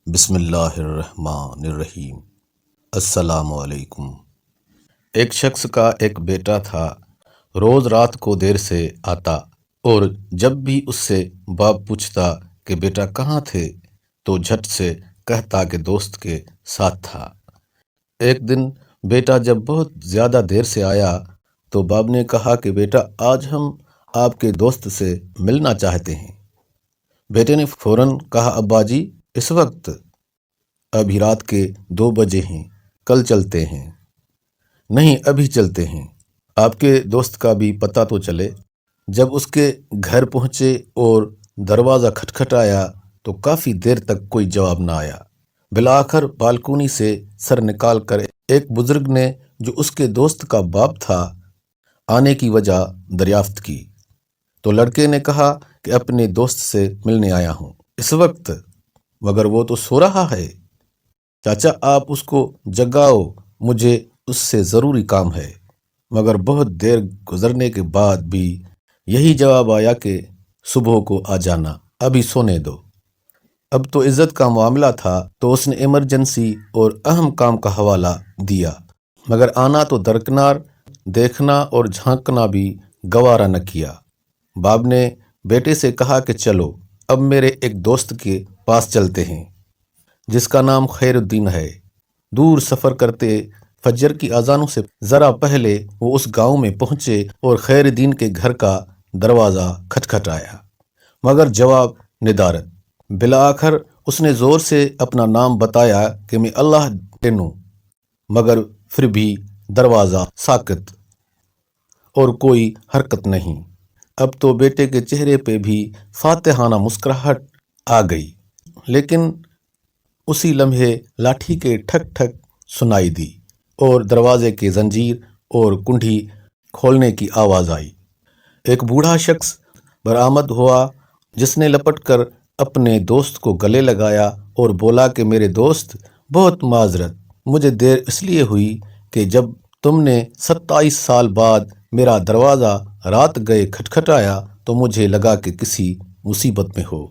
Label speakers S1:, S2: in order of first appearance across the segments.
S1: بسم اللہ الرحمن الرحیم۔ السلام علیکم۔ ایک شخص کا ایک بیٹا تھا، روز رات کو دیر سے آتا اور جب بھی اس سے باپ پوچھتا کہ بیٹا کہاں تھے تو جھٹ سے کہتا کہ دوست کے ساتھ تھا۔ ایک دن بیٹا جب بہت زیادہ دیر سے آیا تو باپ نے کہا کہ بیٹا آج ہم آپ کے دوست سے ملنا چاہتے ہیں۔ بیٹے نے فوراً کہا ابا جی اس وقت؟ ابھی رات کے 2 بجے ہیں، کل چلتے ہیں۔ نہیں ابھی چلتے ہیں، آپ کے دوست کا بھی پتہ تو چلے۔ جب اس کے گھر پہنچے اور دروازہ کھٹکھٹایا تو کافی دیر تک کوئی جواب نہ آیا۔ بالآخر بالکونی سے سر نکال کر ایک بزرگ نے جو اس کے دوست کا باپ تھا آنے کی وجہ دریافت کی تو لڑکے نے کہا کہ اپنے دوست سے ملنے آیا ہوں اس وقت، مگر وہ تو سو رہا ہے۔ چاچا آپ اس کو جگاؤ، مجھے اس سے ضروری کام ہے۔ مگر بہت دیر گزرنے کے بعد بھی یہی جواب آیا کہ صبح کو آ جانا، ابھی سونے دو۔ اب تو عزت کا معاملہ تھا تو اس نے ایمرجنسی اور اہم کام کا حوالہ دیا، مگر آنا تو درکنار، دیکھنا اور جھانکنا بھی گوارا نہ کیا۔ باپ نے بیٹے سے کہا کہ چلو اب میرے ایک دوست کے پاس چلتے ہیں جس کا نام خیر الدین ہے۔ دور سفر کرتے فجر کی اذانوں سے ذرا پہلے وہ اس گاؤں میں پہنچے اور خیر الدین کے گھر کا دروازہ کھٹکھٹایا، مگر جواب ندارد۔ بالآخر اس نے زور سے اپنا نام بتایا کہ میں اللہ ٹینو، مگر پھر بھی دروازہ ساکت اور کوئی حرکت نہیں۔ اب تو بیٹے کے چہرے پہ بھی فاتحانہ مسکراہٹ آ گئی، لیکن اسی لمحے لاٹھی کے ٹھک ٹھک سنائی دی اور دروازے کے زنجیر اور کنڈی کھولنے کی آواز آئی۔ ایک بوڑھا شخص برآمد ہوا جس نے لپٹ کر اپنے دوست کو گلے لگایا اور بولا کہ میرے دوست بہت معذرت، مجھے دیر اس لیے ہوئی کہ جب تم نے 27 سال بعد میرا دروازہ رات گئے کھٹکھٹایا تو مجھے لگا کہ کسی مصیبت میں ہو،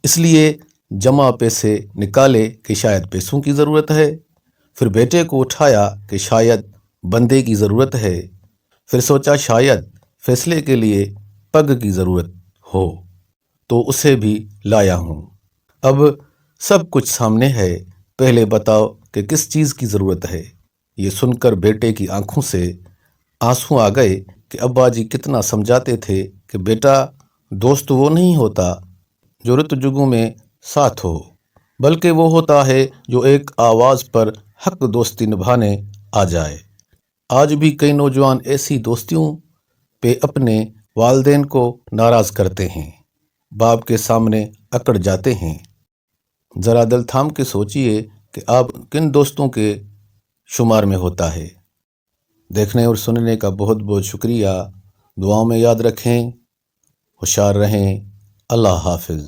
S1: اس لیے جمع پیسے نکالے کہ شاید پیسوں کی ضرورت ہے، پھر بیٹے کو اٹھایا کہ شاید بندے کی ضرورت ہے، پھر سوچا شاید فیصلے کے لیے پگ کی ضرورت ہو تو اسے بھی لایا ہوں۔ اب سب کچھ سامنے ہے، پہلے بتاؤ کہ کس چیز کی ضرورت ہے۔ یہ سن کر بیٹے کی آنکھوں سے آنسو آ گئے کہ ابا جی کتنا سمجھاتے تھے کہ بیٹا دوست وہ نہیں ہوتا جو رت جگوں میں ساتھ ہو، بلکہ وہ ہوتا ہے جو ایک آواز پر حق دوستی نبھانے آ جائے۔ آج بھی کئی نوجوان ایسی دوستیوں پہ اپنے والدین کو ناراض کرتے ہیں، باپ کے سامنے اکڑ جاتے ہیں۔ ذرا دل تھام کے سوچئے کہ آپ کن دوستوں کے شمار میں ہوتا ہے۔ دیکھنے اور سننے کا بہت بہت شکریہ۔ دعاؤں میں یاد رکھیں، ہوشیار رہیں۔ اللہ حافظ۔